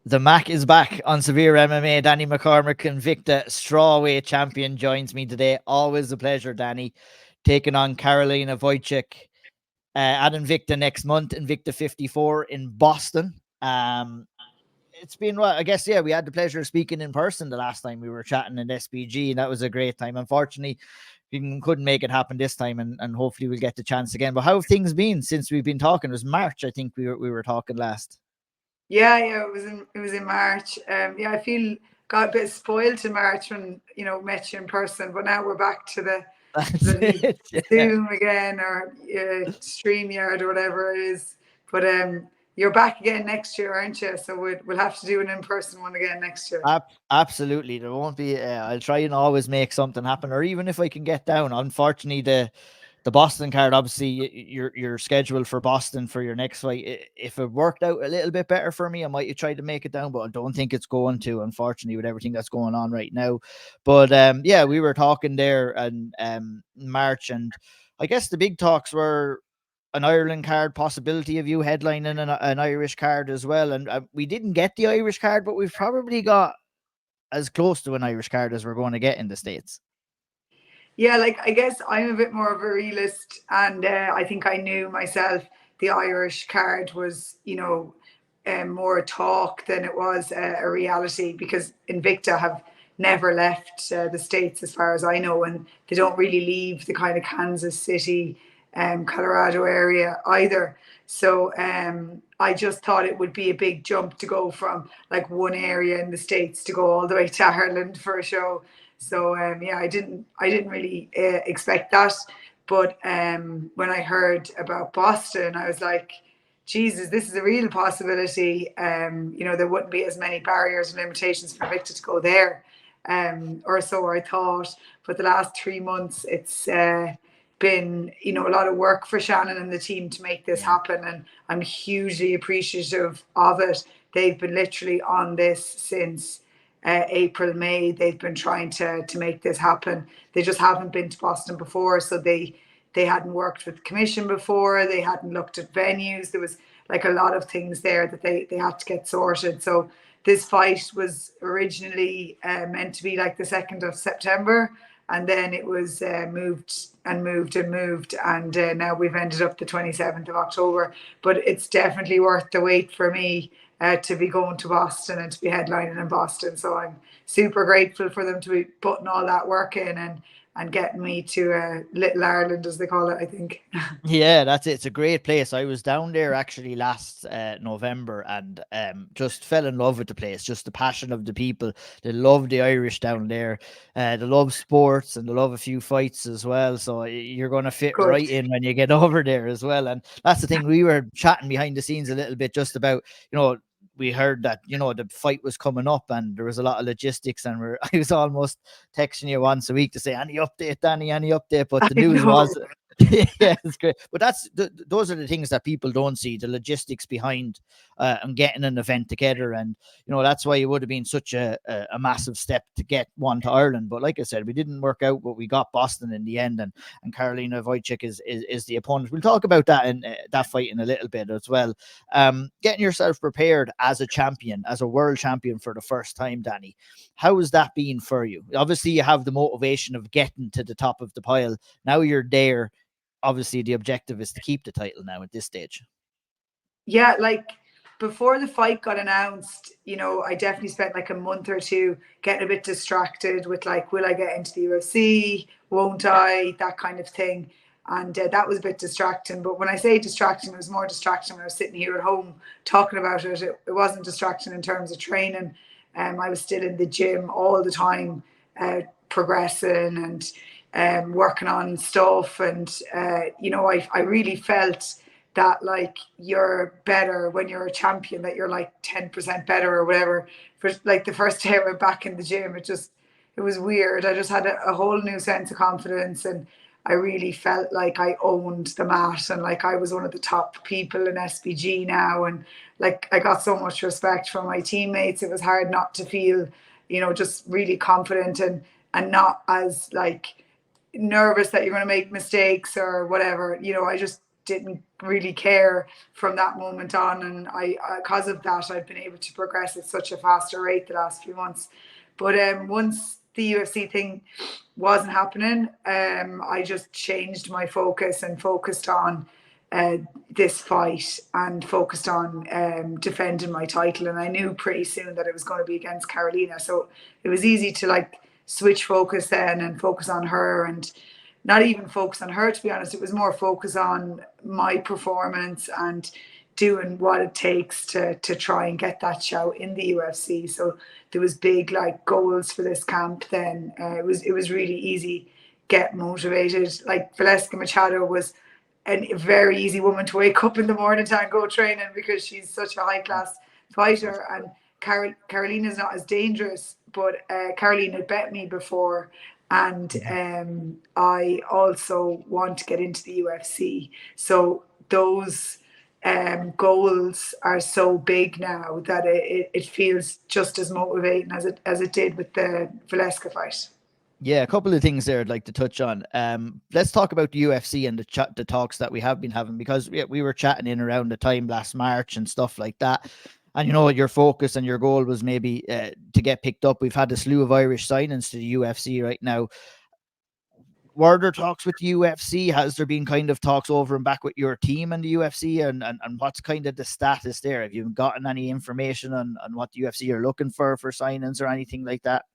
The Mac is back on SevereMMA. Danni McCormack, Invicta Strawweight Champion, joins me today. Always a pleasure, Danny. Taking on Karolina Wójcik at Invicta next month, Invicta 54 in Boston. It's been, well, I guess, yeah, we had the pleasure of speaking in person the last time we were chatting in SBG, and that was a great time. Unfortunately, we couldn't make it happen this time, and hopefully we'll get the chance again. But how have things been since we've been talking? It was March, I think we were talking last. Yeah, it was in March. Yeah, I feel got a bit spoiled in March when met you in person, but now we're back to the bloody Zoom again or StreamYard or whatever it is. But you're back again next year, aren't you? So we'll have to do an in-person one again next year. Absolutely, there won't be. I'll try and always make something happen, or even if I can get down. Unfortunately, the Boston card, obviously you're scheduled for Boston for your next fight. If it worked out a little bit better for me, I might try to make it down, but I don't think it's going to, unfortunately, with everything that's going on right now. But yeah, we were talking there in March, and I guess the big talks were an Ireland card, possibility of you headlining an Irish card as well. And we didn't get the Irish card, but we've probably got as close to an Irish card as we're going to get in the States. Yeah, like I guess I'm a bit more of a realist, and I think I knew myself the Irish card was, more talk than it was a reality, because Invicta have never left the States as far as I know, and they don't really leave the kind of Kansas City, Colorado area either. So I just thought it would be a big jump to go from like one area in the States to go all the way to Ireland for a show. So yeah, I didn't really expect that. But when I heard about Boston, I was like, Jesus, this is a real possibility. There wouldn't be as many barriers and limitations for Victor to go there, or so I thought. But the last 3 months, it's been, a lot of work for Shannon and the team to make this happen, and I'm hugely appreciative of it. They've been literally on this since April, May. They've been trying to make this happen. They just haven't been to Boston before, so they hadn't worked with the commission before. They hadn't looked at venues. There was like a lot of things there that they had to get sorted. So this fight was originally meant to be like the 2nd of September, and then it was moved, and now we've ended up the 27th of October. But it's definitely worth the wait for me to be going to Boston and to be headlining in Boston. So I'm super grateful for them to be putting all that work in and getting me to Little Ireland, as they call it, I think. Yeah, that's it. It's a great place. I was down there actually last November, and just fell in love with the place. Just the passion of the people. They love the Irish down there. They love sports, and they love a few fights as well. So you're going to fit Good. right in when you get over there as well. And that's the thing. We were chatting behind the scenes a little bit just about, we heard that, the fight was coming up and there was a lot of logistics, and I was almost texting you once a week to say, any update, Danny, any update? But the news was, yeah, it's great. But those are the things that people don't see, the logistics behind and getting an event together. And, that's why it would have been such a massive step to get one to Ireland. But like I said, we didn't work out, but we got Boston in the end, and Karolina Wójcik is the opponent. We'll talk about that in that fight in a little bit as well. Getting yourself prepared as a champion, as a world champion for the first time, Danny, how has that been for you? Obviously, you have the motivation of getting to the top of the pile. Now you're there. Obviously, the objective is to keep the title now at this stage. Yeah, like before the fight got announced, I definitely spent like a month or two getting a bit distracted with like, will I get into the UFC? Won't I? That kind of thing. And that was a bit distracting. But when I say distracting, it was more distracting when I was sitting here at home talking about it. It wasn't distracting in terms of training. I was still in the gym all the time, progressing and working on stuff. And, I really felt that like you're better when you're a champion, that you're like 10% better or whatever. For like the first day I went back in the gym, it was weird. I just had a whole new sense of confidence, and I really felt like I owned the mat, and like I was one of the top people in SBG now, and like I got so much respect from my teammates. It was hard not to feel, just really confident and not as like nervous that you're going to make mistakes or whatever. didn't really care from that moment on. And because of that, I've been able to progress at such a faster rate the last few months. But once the UFC thing wasn't happening, I just changed my focus and focused on this fight and focused on defending my title. And I knew pretty soon that it was going to be against Karolina. So it was easy to like switch focus then and focus on her, and not even focus on her, to be honest. It was more focus on my performance and doing what it takes to try and get that shout in the UFC. So there was big like goals for this camp then. It was really easy, get motivated. Like Valeska Machado was a very easy woman to wake up in the morning to and go training, because she's such a high class fighter. And Karolina's not as dangerous, but Caroline had bet me before, and I also want to get into the UFC. So those goals are so big now that it feels just as motivating as it did with the Valeska fight. Yeah, a couple of things there I'd like to touch on. Let's talk about the UFC and the talks that we have been having, because we were chatting in around the time last March and stuff like that. And, you know, your focus and your goal was maybe to get picked up. We've had a slew of Irish signings to the UFC right now. Were there talks with the UFC? Has there been kind of talks over and back with your team and the UFC? And what's kind of the status there? Have you gotten any information on what the UFC are looking for signings or anything like that?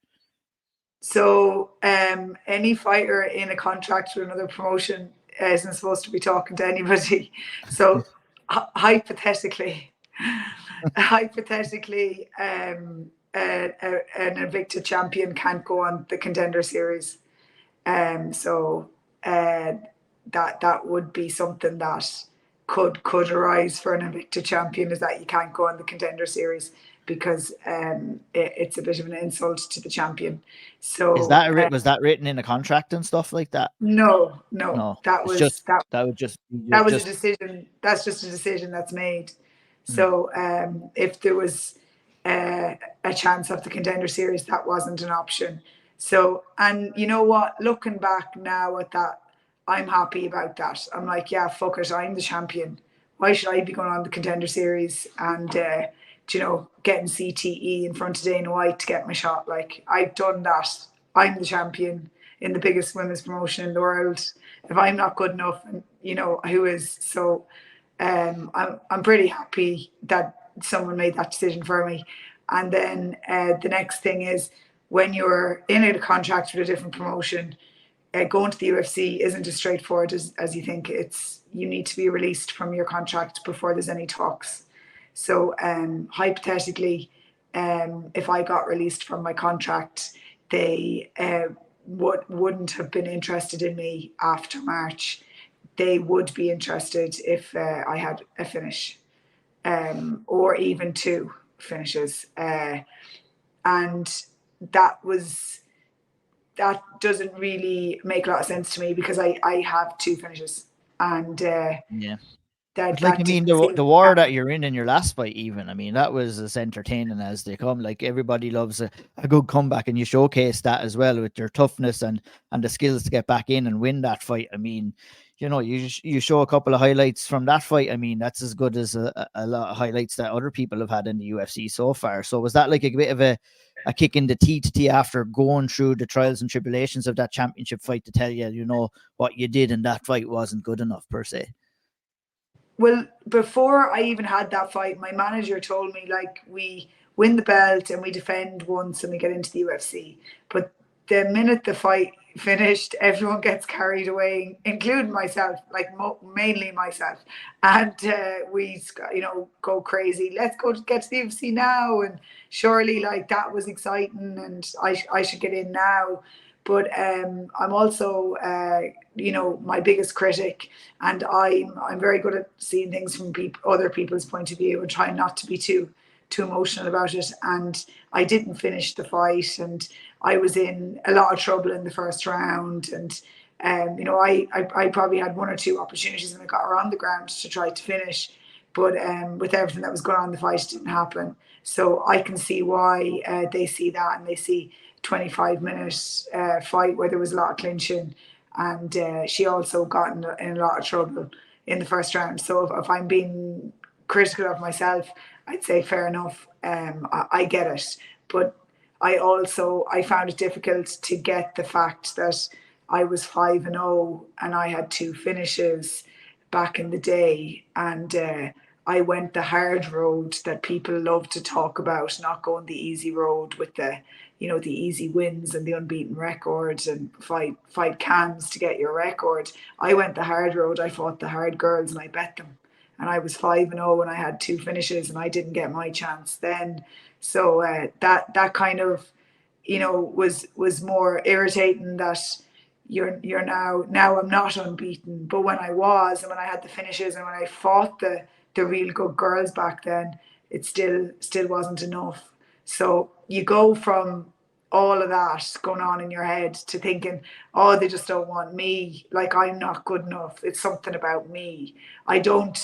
So any fighter in a contract with another promotion isn't supposed to be talking to anybody. So hypothetically, an Invicta champion can't go on the Contender Series. So that would be something that could arise for an Invicta champion, is that you can't go on the Contender Series, because it's a bit of an insult to the champion. So was that written in a contract and stuff like that? No. That was just a decision. That's just a decision that's made. So if there was a chance of the Contender Series, that wasn't an option. So, and you know what? Looking back now at that, I'm happy about that. I'm like, yeah, fuck it. I'm the champion. Why should I be going on the Contender Series and you know, getting CTE in front of Dana White to get my shot? Like, I've done that. I'm the champion in the biggest women's promotion in the world. If I'm not good enough, you know, who is? So I'm pretty happy that someone made that decision for me. And then the next thing is, when you're in a contract with a different promotion, going to the UFC isn't as straightforward as you think. You need to be released from your contract before there's any talks. So hypothetically, if I got released from my contract, they wouldn't have been interested in me after March. They would be interested if I had a finish, or even 2 finishes. And that doesn't really make a lot of sense to me, because I have 2 finishes, and the war that you're in your last fight, even, I mean, that was as entertaining as they come. Like, everybody loves a good comeback, and you showcase that as well with your toughness and the skills to get back in and win that fight. I mean, you know, you show a couple of highlights from that fight. I mean, that's as good as a lot of highlights that other people have had in the UFC so far. So was that like a bit of a kick in the teeth to you after going through the trials and tribulations of that championship fight, to tell you, you know, what you did in that fight wasn't good enough per se? Well, before I even had that fight, my manager told me, like, we win the belt and we defend once and we get into the UFC. But the minute the fight finished, everyone gets carried away, including myself, like mainly myself. And we, you know, go crazy. Let's go get to the UFC now. And surely, like, that was exciting and I should get in now. But I'm also, you know, my biggest critic, and I'm very good at seeing things from other people's point of view and trying not to be too emotional about it. And I didn't finish the fight, and I was in a lot of trouble in the first round. And you know, I probably had 1 or 2 opportunities when I got around the ground to try to finish, but with everything that was going on, the fight didn't happen. So I can see why they see that, and they see 25-minute fight where there was a lot of clinching, and she also got in a lot of trouble. in the first round. So if I'm being critical of myself, I'd say fair enough. I get it, but I found it difficult to get the fact that I was 5-0 and I had 2 finishes back in the day, and I went the hard road that people love to talk about, not going the easy road with the easy wins and the unbeaten records and fight cans to get your record. I went the hard road. I fought the hard girls and I bet them. And I was 5-0 and I had 2 finishes and I didn't get my chance then. So that kind of, was more irritating that you're now I'm not unbeaten. But when I was, and when I had the finishes and when I fought the real good girls back then, it still wasn't enough. So you go from all of that going on in your head to thinking, oh, they just don't want me. Like, I'm not good enough. It's something about me. I don't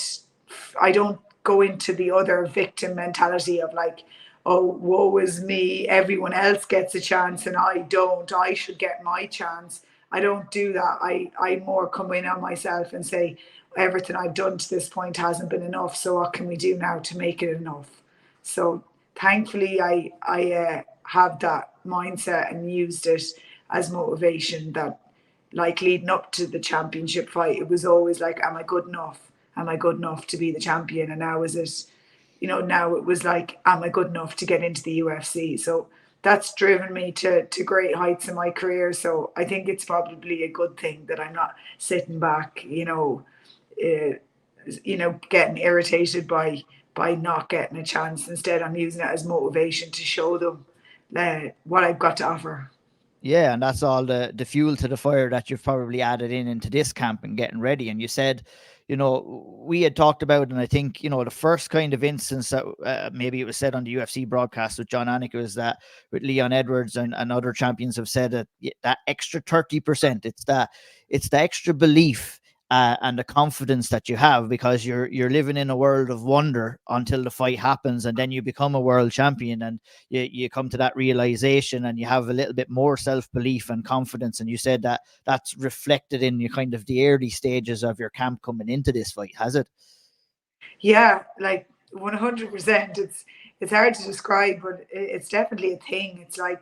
go into the other victim mentality of like, oh, woe is me. Everyone else gets a chance and I don't. I should get my chance. I don't do that. I more come in on myself and say, everything I've done to this point hasn't been enough. So what can we do now to make it enough? So thankfully, I have that mindset and used it as motivation. That, like, leading up to the championship fight, it was always like, am I good enough? Am I good enough to be the champion? And now now it was like, am I good enough to get into the UFC? So that's driven me to great heights in my career. So I think it's probably a good thing that I'm not sitting back, getting irritated by not getting a chance. Instead, I'm using it as motivation to show them what I've got to offer. Yeah, and that's all the fuel to the fire that you've probably added into this camp and getting ready. And you said, we had talked about, and I think, the first kind of instance that maybe it was said on the UFC broadcast with John Anik was that with Leon Edwards and other champions have said that extra 30%, it's the extra belief and the confidence that you have, because you're living in a world of wonder until the fight happens, and then you become a world champion, and you come to that realization, and you have a little bit more self-belief and confidence. And you said that that's reflected in your kind of the early stages of your camp coming into this fight, has it? Yeah, like 100%. It's hard to describe, but it's definitely a thing. It's like,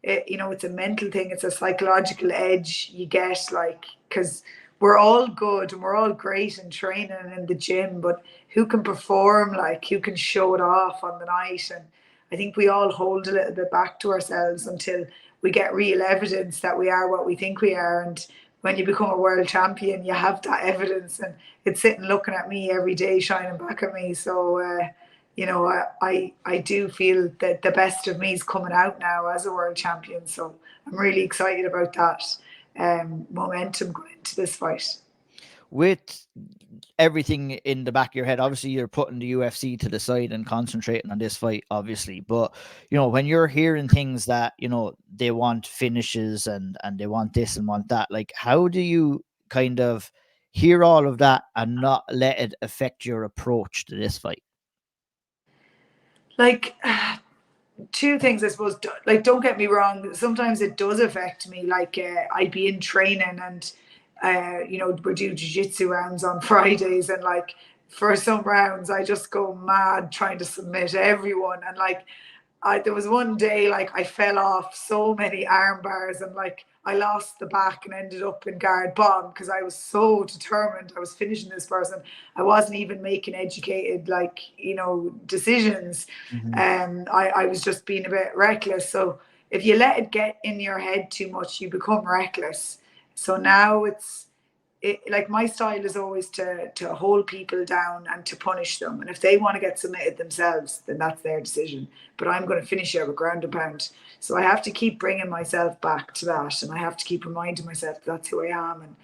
it's a mental thing. It's a psychological edge you get, like, because we're all good and we're all great in training and in the gym, but who can perform, like, who can show it off on the night? And I think we all hold a little bit back to ourselves until we get real evidence that we are what we think we are. And when you become a world champion, you have that evidence, and it's sitting looking at me every day, shining back at me. So, I do feel that the best of me is coming out now as a world champion. So I'm really excited about that momentum going into this fight. With everything in the back of your head, obviously you're putting the UFC to the side and concentrating on this fight, obviously. But when you're hearing things that they want finishes and they want this and want that, like, how do you kind of hear all of that and not let it affect your approach to this fight? Like, two things, I suppose. Like, don't get me wrong, sometimes it does affect me. Like, I'd be in training and we're doing jiu-jitsu rounds on Fridays, and like, for some rounds I just go mad trying to submit everyone. And like, there was one day, like, I fell off so many arm bars, and like, I lost the back and ended up in guard bottom because I was so determined. I was finishing this person. I wasn't even making educated, like, decisions. I was just being a bit reckless. So if you let it get in your head too much, you become reckless. So now like, my style is always to hold people down and to punish them. And if they want to get submitted themselves, then that's their decision. But I'm going to finish it with ground and pound. So I have to keep bringing myself back to that. And I have to keep reminding myself that's who I am.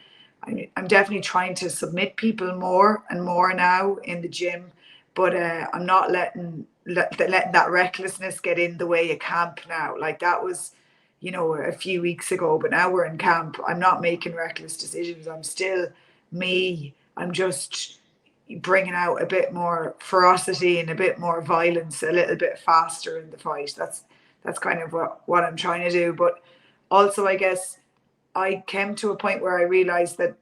And I'm definitely trying to submit people more and more now in the gym. But I'm not letting that recklessness get in the way of camp now. Like, that was a few weeks ago, but now we're in camp. I'm not making reckless decisions. I'm still me. I'm just bringing out a bit more ferocity and a bit more violence, a little bit faster in the fight. That's kind of what I'm trying to do. But also, I guess I came to a point where I realized that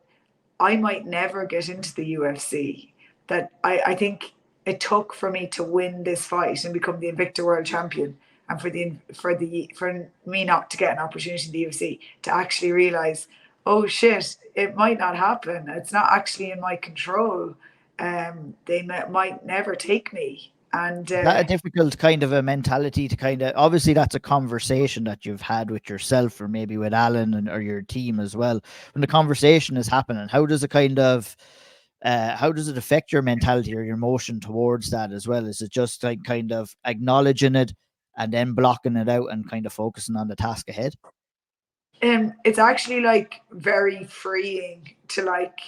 I might never get into the UFC. That I think it took for me to win this fight and become the Invicta World Champion, and for me not to get an opportunity in the UFC, to actually realize, oh shit, it might not happen. It's not actually in my control. They might never take me. And Is that a difficult kind of a mentality to kind of, obviously that's a conversation that you've had with yourself or maybe with Alan or your team as well. When the conversation is happening, how does it kind of, how does it affect your mentality or your emotion towards that as well? Is it just like kind of acknowledging it and then blocking it out and kind of focusing on the task ahead? It's actually like very freeing to like,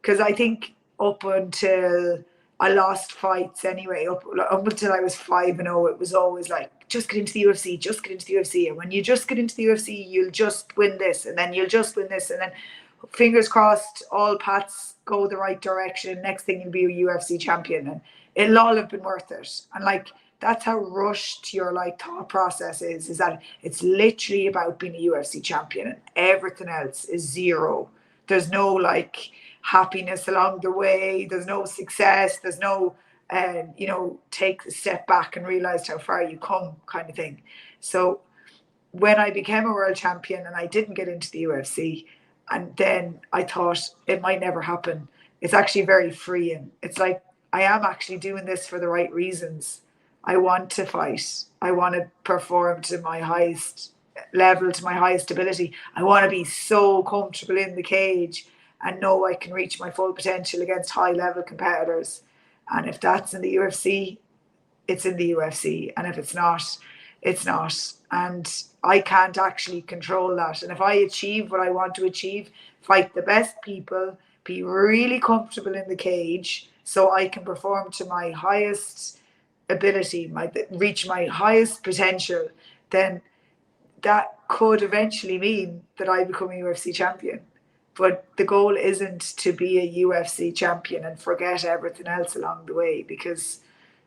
because I think up until I lost fights anyway, up until I was 5-0, it was always like, just get into the UFC, just get into the UFC. And when you just get into the UFC, you'll just win this, and then you'll just win this, and then fingers crossed, all paths go the right direction. Next thing you'll be a UFC champion, and it'll all have been worth it. And like, that's how rushed your like thought process is that it's literally about being a UFC champion, and everything else is zero. There's no like happiness along the way. There's no success. There's no, take a step back and realize how far you come kind of thing. So when I became a world champion and I didn't get into the UFC, and then I thought it might never happen, it's actually very freeing. It's like, I am actually doing this for the right reasons. I want to fight. I want to perform to my highest level, to my highest ability. I want to be so comfortable in the cage and know I can reach my full potential against high level competitors. And if that's in the UFC, it's in the UFC. And if it's not, it's not. And I can't actually control that. And if I achieve what I want to achieve, fight the best people, be really comfortable in the cage so I can perform to my highest ability, reach my highest potential, then that could eventually mean that I become a UFC champion. But the goal isn't to be a UFC champion and forget everything else along the way, because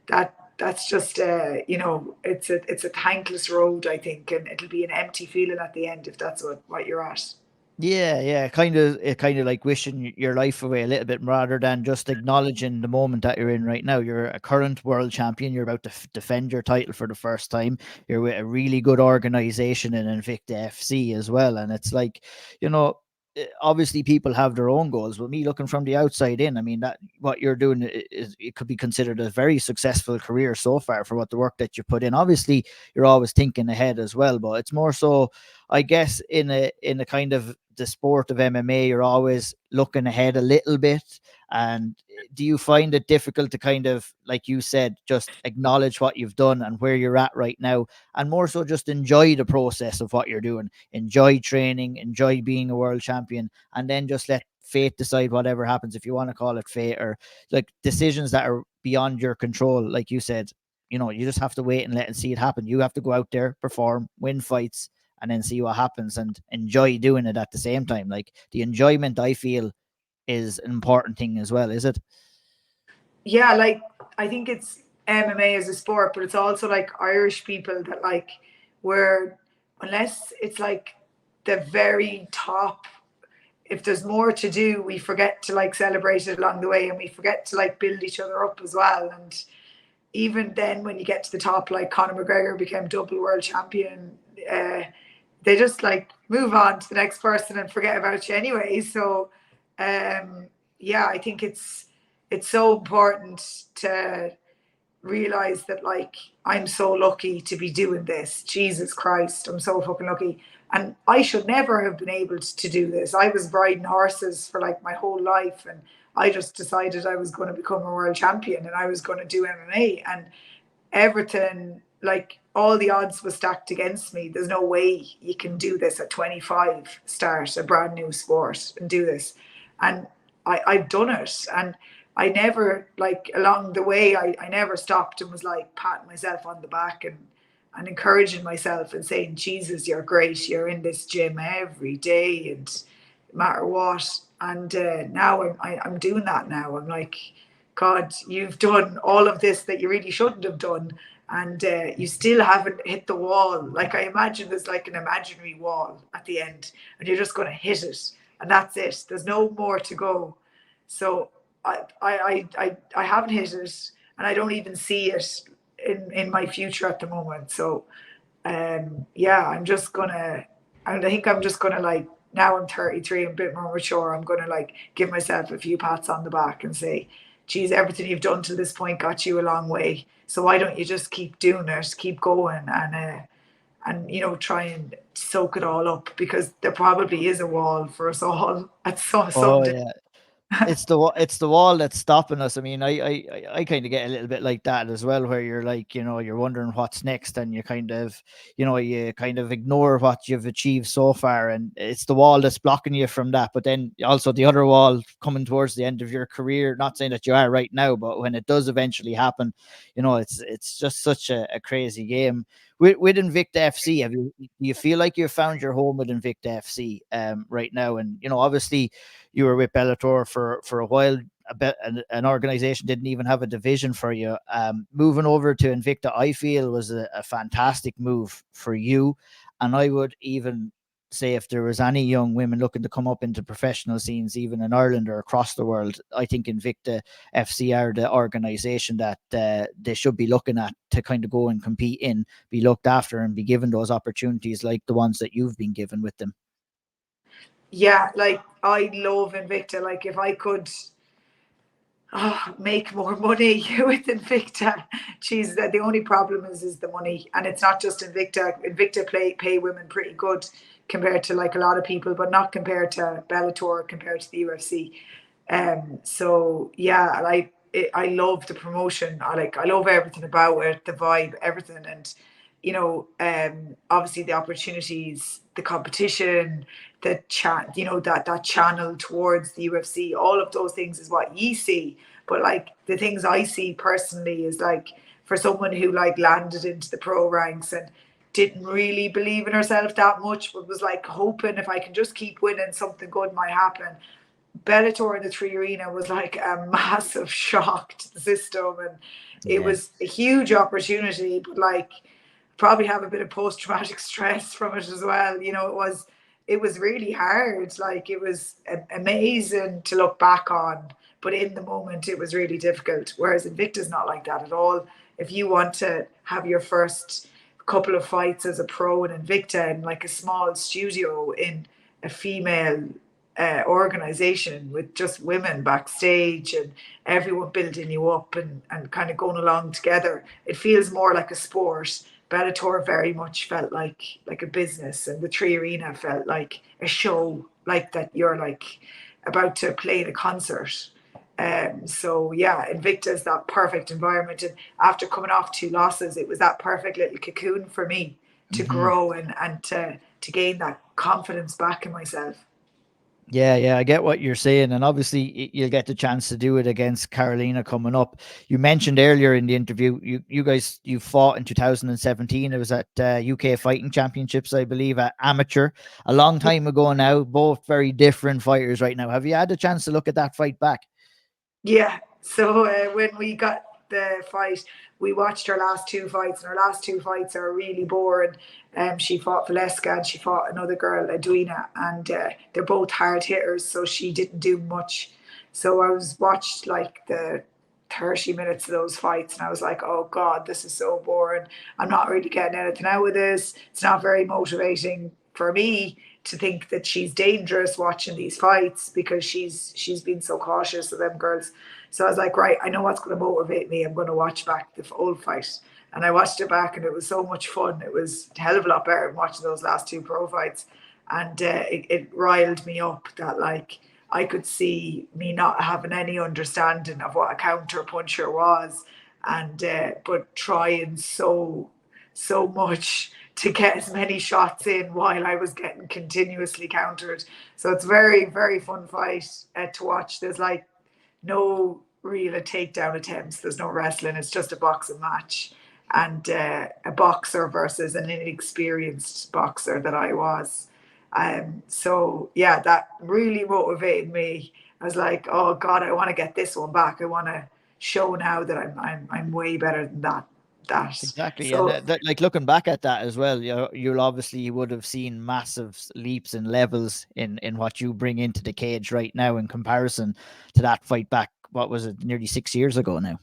that's just it's a thankless road, I think, and it'll be an empty feeling at the end if that's what you're at. Yeah, kind of like wishing your life away a little bit rather than just acknowledging the moment that you're in right now. You're a current world champion. You're about to defend your title for the first time. You're with a really good organization in Invicta FC as well. And it's like, obviously people have their own goals, but me looking from the outside in, I mean, that what you're doing is, it could be considered a very successful career so far for what the work that you put in. Obviously, you're always thinking ahead as well, but it's more so, I guess, in a kind of the sport of MMA, you're always looking ahead a little bit. And do you find it difficult to kind of, like you said, just acknowledge what you've done and where you're at right now, and more so just enjoy the process of what you're doing, enjoy training, enjoy being a world champion, and then just let fate decide whatever happens, if you want to call it fate, or like decisions that are beyond your control? Like you said, you just have to wait and let and see it happen. You have to go out there, perform, win fights, and then see what happens and enjoy doing it at the same time. Like, the enjoyment, I feel, is an important thing as well, is it? Yeah, like, I think it's MMA as a sport, but it's also like Irish people that like, where unless it's like the very top, if there's more to do, we forget to like celebrate it along the way, and we forget to like build each other up as well. And even then, when you get to the top, like Conor McGregor became double world champion, they just like move on to the next person and forget about you anyway. So yeah, I think it's so important to realize that, like, I'm so lucky to be doing this. Jesus Christ, I'm so fucking lucky. And I should never have been able to do this. I was riding horses for like my whole life, and I just decided I was going to become a world champion and I was going to do MMA, and everything, like, all the odds were stacked against me. There's no way you can do this at 25, start a brand new sport and do this. And I've done it. And I never, like, along the way, I never stopped and was like patting myself on the back and encouraging myself and saying, Jesus, you're great. You're in this gym every day, and no matter what. And now I'm doing that now. I'm like, God, you've done all of this that you really shouldn't have done, and you still haven't hit the wall. Like, I imagine there's like an imaginary wall at the end, and you're just going to hit it. and that's it. There's no more to go. So I haven't hit it, and I don't even see it in my future at the moment. So yeah, I think I'm just gonna like, now I'm 33 and a bit more mature, I'm gonna like give myself a few pats on the back and say, geez, everything you've done to this point got you a long way. So why don't you just keep doing it, keep going, and you know, try and soak it all up, because there probably is a wall for us all at Oh someday. yeah. It's the wall that's stopping us. I mean, I kind of get a little bit like that as well, where you're like, you know, you're wondering what's next, and you kind of, you know, you kind of ignore what you've achieved so far, and it's the wall that's blocking you from that. But then also the other wall coming towards the end of your career. Not saying that you are right now, but when it does eventually happen, you know, it's just such a crazy game. With Invicta FC, do you feel like you've found your home with Invicta FC right now? And you know, obviously you were with Bellator for a while. An organization didn't even have a division for you. Moving over to Invicta, I feel, was a fantastic move for you. And I would even say, if there was any young women looking to come up into professional scenes, even in Ireland or across the world, I think Invicta FC are the organization that they should be looking at to kind of go and compete in, be looked after, and be given those opportunities like the ones that you've been given with them. Yeah, like I love Invicta. Like if I could make more money with Invicta, geez, the only problem is the money, and it's not just Invicta. Invicta pay women pretty good compared to like a lot of people, but not compared to Bellator, compared to the UFC. So yeah, I love the promotion. I love everything about it, the vibe, everything, and you know, obviously the opportunities, the competition, the chat, you know, that channel towards the UFC, all of those things is what you see. But like the things I see personally is like, for someone who like landed into the pro ranks and didn't really believe in herself that much, but was like hoping, if I can just keep winning, something good might happen. Bellator in the Three Arena was like a massive shock to the system, and it Yeah. was a huge opportunity, but like probably have a bit of post-traumatic stress from it as well. You know, it was really hard. Like it was amazing to look back on, but in the moment it was really difficult. Whereas Invicta's not like that at all. If you want to have your first couple of fights as a pro in Invicta in like a small studio in a female organization with just women backstage and everyone building you up and kind of going along together, it feels more like a sport. Bellator very much felt like a business, and the Three Arena felt like a show, like that you're like about to play in a concert. So yeah, Invicta is that perfect environment, and after coming off 2 losses, it was that perfect little cocoon for me to Mm-hmm. grow and to gain that confidence back in myself. Yeah, I get what you're saying, and obviously you'll get the chance to do it against Karolina coming up. You mentioned earlier in the interview, you fought in 2017. It was at UK Fighting Championships, I believe, at amateur, a long time ago now. Both very different fighters right now. Have you had a chance to look at that fight back? Yeah. So when we got the fight, we watched her last 2 fights, and her last 2 fights are really boring. She fought Valeska and she fought another girl, Edwina, and they're both hard hitters, so she didn't do much. So I was watched like the 30 minutes of those fights, and I was like, oh God, this is so boring. I'm not really getting anything out of this. It's not very motivating for me to think that she's dangerous watching these fights, because she's been so cautious of them girls. So I was like, right, I know what's going to motivate me. I'm going to watch back the old fight. And I watched it back, and it was so much fun. It was a hell of a lot better than watching those last 2 pro fights. And it riled me up that like I could see me not having any understanding of what a counter puncher was, and but trying so much to get as many shots in while I was getting continuously countered. So it's very, very fun fight to watch. There's like no real takedown attempts. There's no wrestling. It's just a boxing match, and a boxer versus an inexperienced boxer that I was. So yeah, that really motivated me. I was like, oh God, I want to get this one back. I want to show now that I'm way better than that. that. Exactly, and So like looking back at that as well, you'll obviously would have seen massive leaps in levels in what you bring into the cage right now in comparison to that fight back. What was it, nearly 6 years ago now?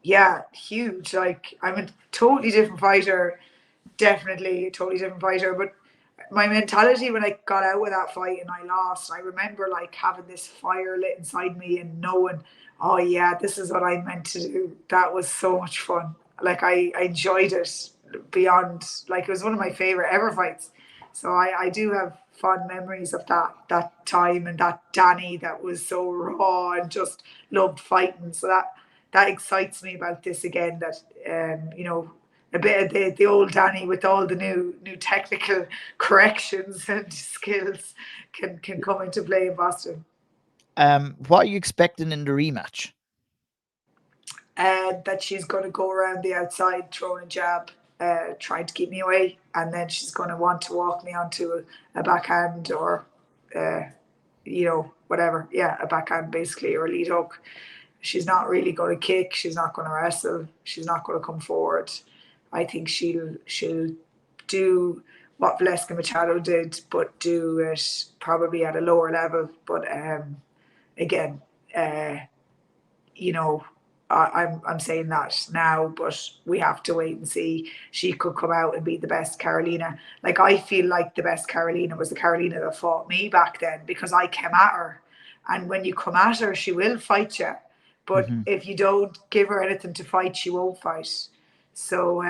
yeah, huge. Like I'm a totally different fighter, definitely a totally different fighter. But my mentality when I got out with that fight and I lost, I remember like having this fire lit inside me and knowing, oh yeah, this is what I meant to do. That was so much fun. Like I enjoyed it beyond, like it was one of my favorite ever fights. So I do have fond memories of that time and that Danny that was so raw and just loved fighting. So that excites me about this again. That a bit of the old Danny with all the new technical corrections and skills can come into play in Boston. What are you expecting in the rematch? That she's going to go around the outside throwing a jab, trying to keep me away, and then she's going to want to walk me onto a backhand or, whatever. Yeah, a backhand basically, or a lead hook. She's not really going to kick. She's not going to wrestle. She's not going to come forward. I think she'll do what Valeska Machado did, but do it probably at a lower level. But again, I'm saying that now, but we have to wait and see. She could come out and be the best Karolina. Like I feel like the best Karolina was the Karolina that fought me back then because I came at her, and when you come at her, she will fight you. But if you don't give her anything to fight, she won't fight. So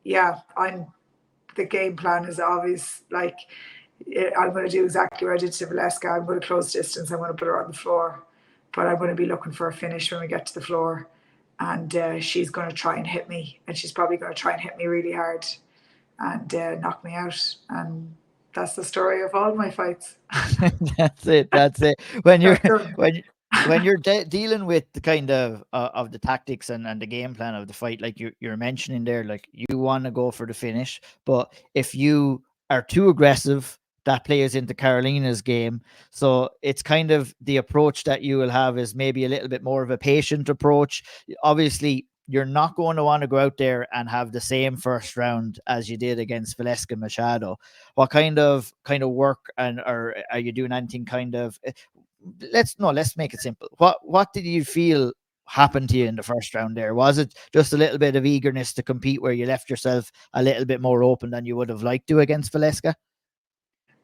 the game plan is obvious. Like I'm going to do exactly what I did to Valeska. I'm going to close distance. I'm going to put her on the floor, but I'm going to be looking for a finish when we get to the floor. And she's going to try and hit me, and she's probably going to try and hit me really hard and knock me out. And that's the story of all my fights. That's it. That's it. When you're when you're dealing with the kind of the tactics and the game plan of the fight, like you're mentioning there, like you want to go for the finish, but if you are too aggressive, that plays into Karolina's game. So it's kind of the approach that you will have is maybe a little bit more of a patient approach. Obviously, you're not going to want to go out there and have the same first round as you did against Valeska Machado. What kind of work or are you doing anything kind of let's make it simple. What did you feel happened to you in the first round there? Was it just a little bit of eagerness to compete where you left yourself a little bit more open than you would have liked to against Valeska?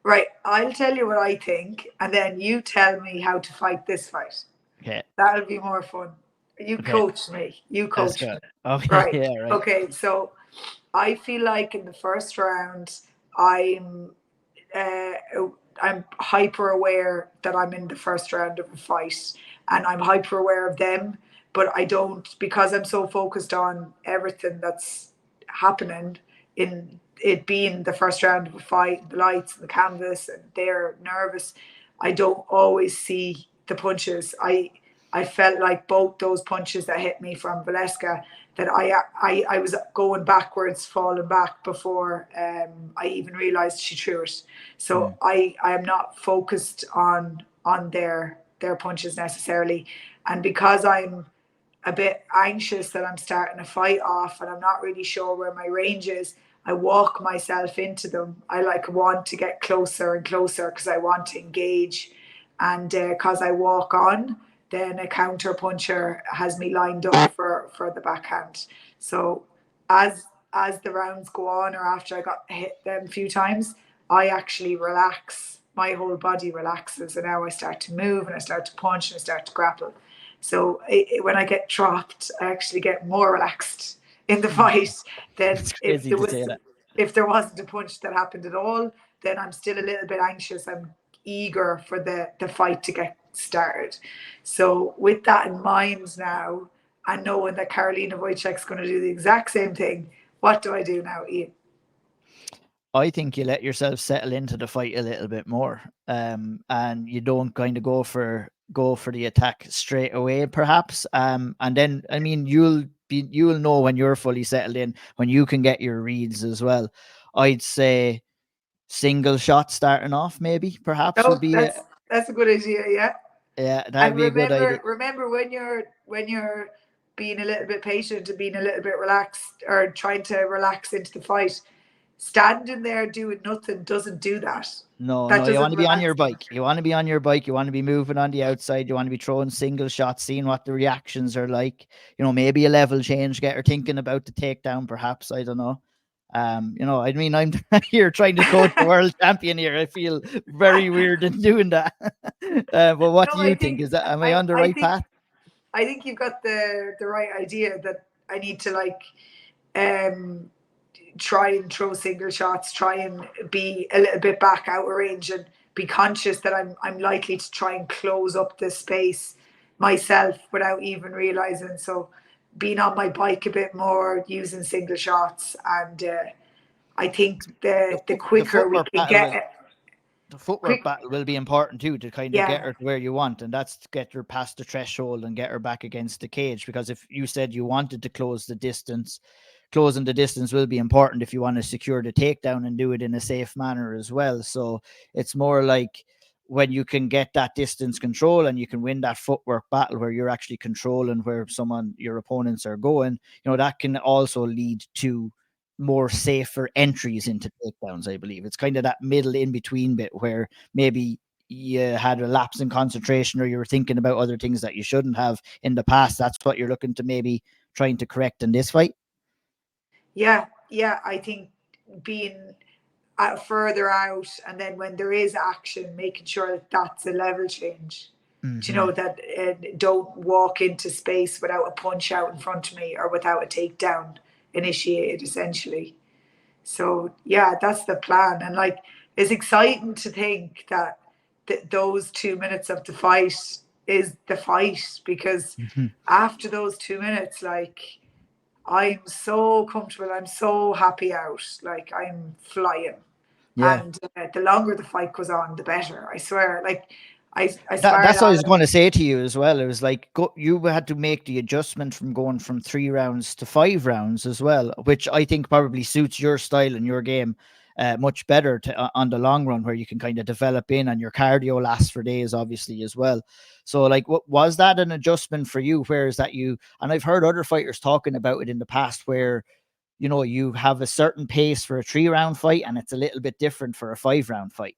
Right, I'll tell you what I think, and then you tell me how to fight this fight. Okay. That'll be more fun. You coach me. You coach me. Okay. Right. Yeah, right. Okay, so I feel like in the first round, I'm hyper aware that I'm in the first round of a fight, and I'm hyper aware of them. But I don't, because I'm so focused on everything that's happening in it being the first round of a fight, the lights and the canvas, and they're nervous. I don't always see the punches. I felt like both those punches that hit me from Valeska, that I was going backwards, falling back before I even realized she threw it. So I am not focused on their punches necessarily, and because I'm a bit anxious that I'm starting a fight off and I'm not really sure where my range is, I walk myself into them. I want to get closer and closer because I want to engage, and because I walk on, then a counter puncher has me lined up for the backhand. So as the rounds go on, or after I got hit them a few times, I actually relax. My whole body relaxes, and now I start to move and I start to punch and I start to grapple. So when I get dropped, I actually get more relaxed in the fight than if there wasn't a punch that happened at all. Then I'm still a little bit anxious. I'm eager for the fight to get started. So with that in mind now, and knowing that Karolina Wójcik's going to do the exact same thing, what do I do now, Ian? I think you let yourself settle into the fight a little bit more, and you don't kind of go for the attack straight away, perhaps. And then, I mean, you'll know when you're fully settled in, when you can get your reads as well. I'd say single shot starting off, maybe, perhaps would be that's a good idea. Yeah. Yeah, that'd be a good idea. Remember when you're being a little bit patient and being a little bit relaxed, or trying to relax into the fight. Standing there doing nothing doesn't do that. No, That no, you want doesn't to be on relax your you. bike. You want to be on your bike. You want to be moving on the outside. You want to be throwing single shots, seeing what the reactions are like. You know, maybe a level change, get her thinking about the takedown, perhaps. I don't know. You know, I mean, I'm here trying to coach the world champion here. I feel very weird in doing that. But what No, do you think? Is that, am I on the I right think path? I think you've got the right idea, that I need to like um try and throw single shots, try and be a little bit back out of range, and be conscious that I'm likely to try and close up the space myself without even realizing. So being on my bike a bit more, using single shots, and I think the The quicker we footwork can battle get will it, the footwork quick, battle will be important too, to kind of get yeah, her to where you want, and that's to get her past the threshold and get her back against the cage. Because if you said you wanted to close the distance, closing the distance will be important if you want to secure the takedown and do it in a safe manner as well. So it's more like when you can get that distance control and you can win that footwork battle where you're actually controlling where your opponents are going, you know, that can also lead to more safer entries into takedowns. I believe it's kind of that middle in between bit where maybe you had a lapse in concentration or you were thinking about other things that you shouldn't have in the past. That's what you're looking to maybe trying to correct in this fight. yeah, yeah. I think being further out, and then when there is action, making sure that that's a level change. Do you Mm-hmm. know that don't walk into space without a punch out in front of me or without a takedown initiated, essentially. So yeah, that's the plan. And like, it's exciting to think that those 2 minutes of the fight is the fight, because Mm-hmm. after those 2 minutes, like, I'm so comfortable, I'm so happy out, like I'm flying. Yeah. And the longer the fight goes on, the better. I swear. Like, I sparred That's what I was Alan. going to say to you as well. It was like you had to make the adjustment from going from 3 rounds to 5 rounds as well, which I think probably suits your style and your game much better on the long run, where you can kind of develop in and your cardio lasts for days, obviously, as well. So, like, what was that an adjustment for you? Where is that you? And I've heard other fighters talking about it in the past, where you know you have a certain pace for a 3 round fight, and it's a little bit different for a 5 round fight.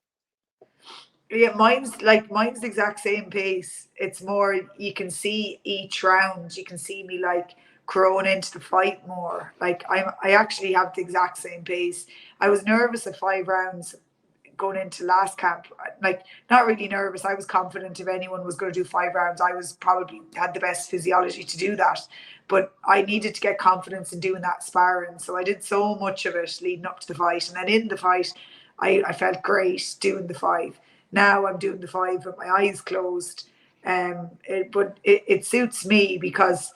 Yeah, mine's the exact same pace. It's more, you can see each round. You can see me like growing into the fight more. Like, I actually have the exact same pace. I was nervous at 5 rounds going into last camp. Like, not really nervous. I was confident if anyone was going to do 5 rounds, I was probably had the best physiology to do that. But I needed to get confidence in doing that sparring. So I did so much of it leading up to the fight. And then in the fight, I felt great doing the 5. Now I'm doing the 5 with my eyes closed. But it suits me because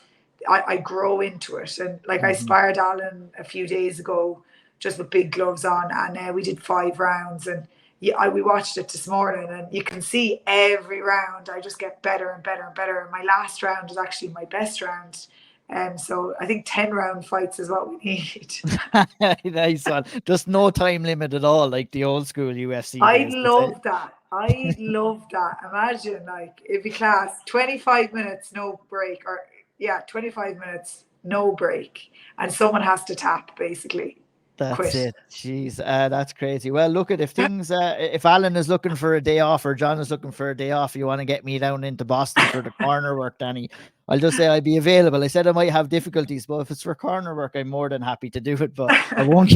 I grow into it. And like, I Mm-hmm. sparred Alan a few days ago just with big gloves on, and we did 5 rounds. And yeah, we watched it this morning, and you can see every round I just get better and better and better. And my last round is actually my best round. So I think 10 round fights is what we need. Nice one. Just no time limit at all, like the old school UFC I days. love that. I love that. Imagine, like, it'd be class, 25 minutes, no break, or yeah, 25 minutes, no break. And someone has to tap, basically. That's Quit. it. Jeez, that's crazy. Well, look at if Alan is looking for a day off or John is looking for a day off, you want to get me down into Boston for the corner work, Danny, I'll just say I'd be available. I said I might have difficulties, but if it's for corner work, I'm more than happy to do it. But I won't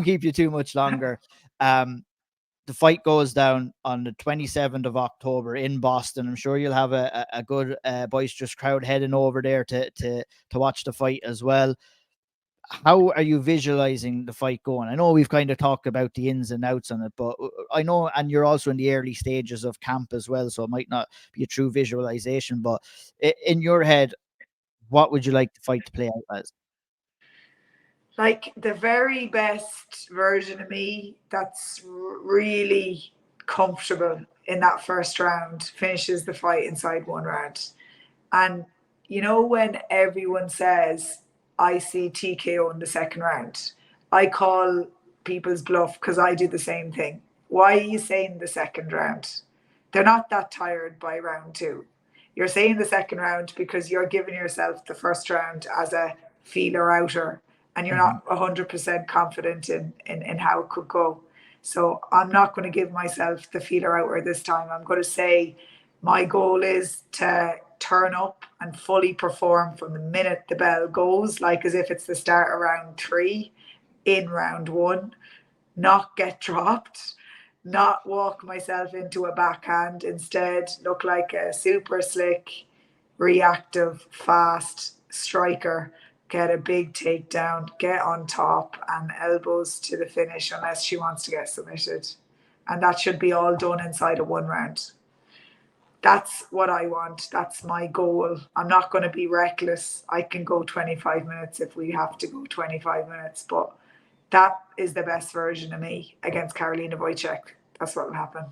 keep you too much longer. The fight goes down on the 27th of October in Boston. I'm sure you'll have a good boisterous crowd heading over there to watch the fight as well. How are you visualizing the fight going? I know we've kind of talked about the ins and outs on it, but I know, and you're also in the early stages of camp as well, so it might not be a true visualization, but in your head, what would you like the fight to play out as? Like, the very best version of me that's really comfortable in that first round finishes the fight inside 1 round. And you know, when everyone says, I see TKO in the second round, I call people's bluff, because I do the same thing. Why are you saying the second round? They're not that tired by round 2. You're saying the second round because you're giving yourself the first round as a feeler outer, and you're not 100% confident in how it could go. So I'm not going to give myself the feeler outer this time. I'm going to say my goal is to turn up and fully perform from the minute the bell goes, like as if it's the start of round 3 in round 1, not get dropped, not walk myself into a backhand, instead look like a super slick, reactive, fast striker, get a big takedown, get on top and elbows to the finish unless she wants to get submitted. And that should be all done inside of 1 round. That's what I want. That's my goal. I'm not going to be reckless. I can go 25 minutes if we have to go 25 minutes, but that is the best version of me against Karolina Wójcik. That's what will happen.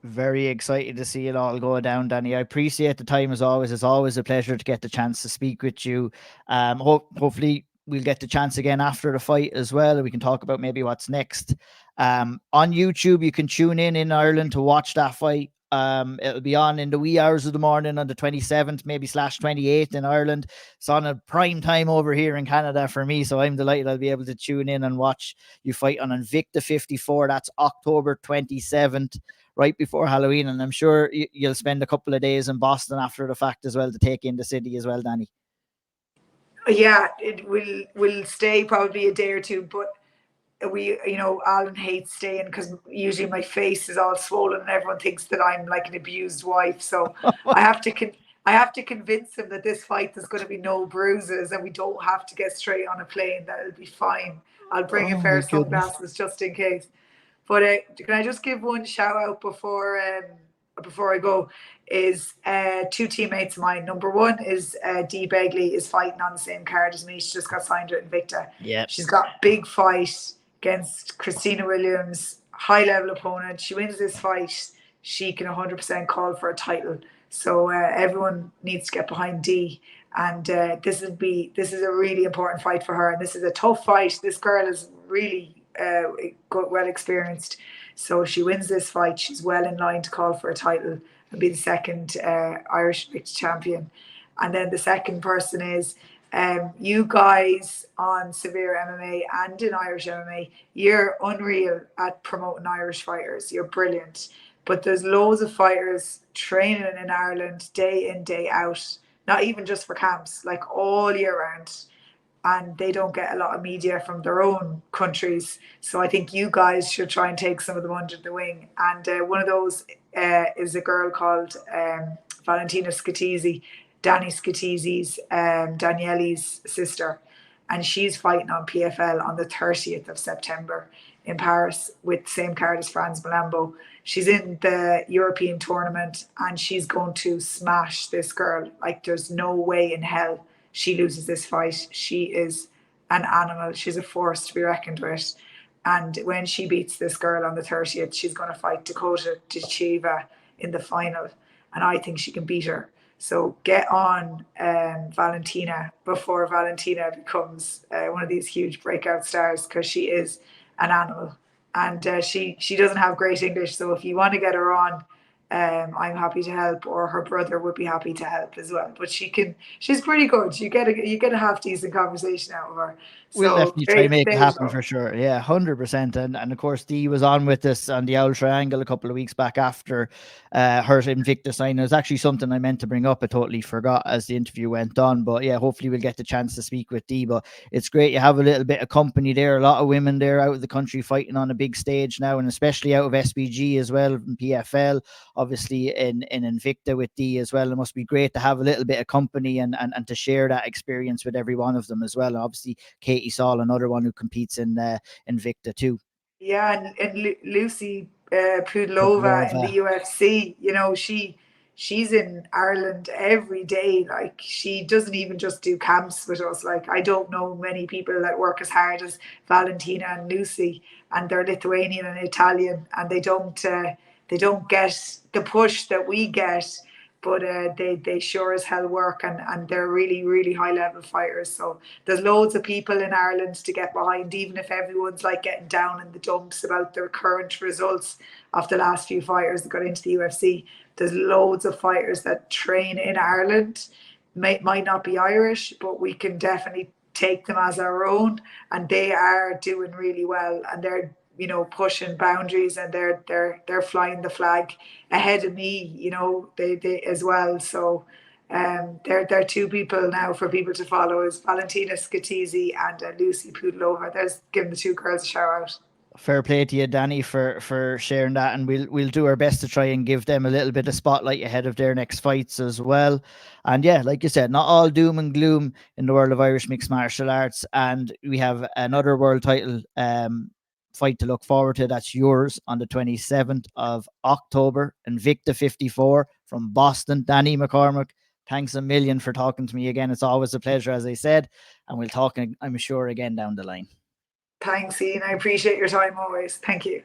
Very excited to see it all go down, Danny. I appreciate the time as always. It's always a pleasure to get the chance to speak with you. Hopefully we'll get the chance again after the fight as well. We can talk about maybe what's next. On YouTube, you can tune in Ireland to watch that fight. It'll be on in the wee hours of the morning on the 27th, maybe /28th in Ireland. It's on a prime time over here in Canada for me, so I'm delighted I'll be able to tune in and watch you fight on Invicta 54. That's October 27th, right before Halloween, and I'm sure you'll spend a couple of days in Boston after the fact as well to take in the city as well, Danny. Yeah, it will stay probably a day or two, but Alan hates staying because usually my face is all swollen and everyone thinks that I'm like an abused wife. So I have to convince him that this fight there's going to be no bruises and we don't have to get straight on a plane. That it'll be fine. I'll bring a pair of sunglasses just in case. But can I just give one shout out before I go? Is 2 teammates of mine. Number 1 is Dee Begley is fighting on the same card as me. She just got signed with Invicta. Yeah, she's got big fight against Christina Williams, high level opponent. She wins this fight, she can 100% call for a title. So everyone needs to get behind Dee. And this is a really important fight for her. And this is a tough fight. This girl is really well experienced. So she wins this fight, she's well in line to call for a title and be the second Irish Invicta champion. And then the second person is you guys on SevereMMA and in Irish MMA, you're unreal at promoting Irish fighters. You're brilliant. But there's loads of fighters training in Ireland day in, day out, not even just for camps, like all year round. And they don't get a lot of media from their own countries. So I think you guys should try and take some of them under the wing. And one of those is a girl called Valentina Scatizzi, Danny Scatizzi's, Daniele's sister. And she's fighting on PFL on the 30th of September in Paris with the same card as Franz Malambo. She's in the European tournament and she's going to smash this girl. Like there's no way in hell she loses this fight. She is an animal. She's a force to be reckoned with. And when she beats this girl on the 30th, she's going to fight Dakota Tchiva in the final. And I think she can beat her. So get on Valentina before Valentina becomes one of these huge breakout stars, because she is an animal. And she doesn't have great English. So if you want to get her on, I'm happy to help, or her brother would be happy to help as well. But she's pretty good. You get a half decent conversation out of her. We'll definitely try to make it happen for sure. Yeah, 100%. And of course, Dee was on with us on the Owl Triangle a couple of weeks back after her Invicta sign. It was actually something I meant to bring up. I totally forgot as the interview went on. But yeah, hopefully we'll get the chance to speak with Dee. But it's great you have a little bit of company there. A lot of women there out of the country fighting on a big stage now, and especially out of SBG as well, and PFL, obviously in Invicta with Dee as well. It must be great to have a little bit of company and to share that experience with every one of them as well. And obviously, Katie Saul, another one who competes in Invicta too. Yeah, and Lucy Pudlova in the UFC. You know, she's in Ireland every day. Like, she doesn't even just do camps with us. Like, I don't know many people that work as hard as Valentina and Lucy, and they're Lithuanian and Italian, and they don't get the push that we get. But they sure as hell work, and they're really, really high level fighters. So there's loads of people in Ireland to get behind, even if everyone's like getting down in the dumps about their current results of the last few fighters that got into the UFC. there's loads of fighters that train in Ireland, might not be Irish, but we can definitely take them as our own, and they are doing really well, and they're, you know, pushing boundaries, and they're flying the flag ahead of me, you know, they as well. So they're two people now for people to follow, is Valentina Scatizzi and Lucy Pudlova. There's giving the two girls a shout out. Fair play to you, Danny, for sharing that, and we'll do our best to try and give them a little bit of spotlight ahead of their next fights as well. And yeah, like you said, not all doom and gloom in the world of Irish mixed martial arts, and we have another world title fight to look forward to. That's yours on the 27th of October, Invicta 54 from Boston. Danni McCormack, thanks a million for talking to me again. It's always a pleasure, as I said, and we'll talk, I'm sure, again down the line. Thanks, Ian. I appreciate your time always. Thank you.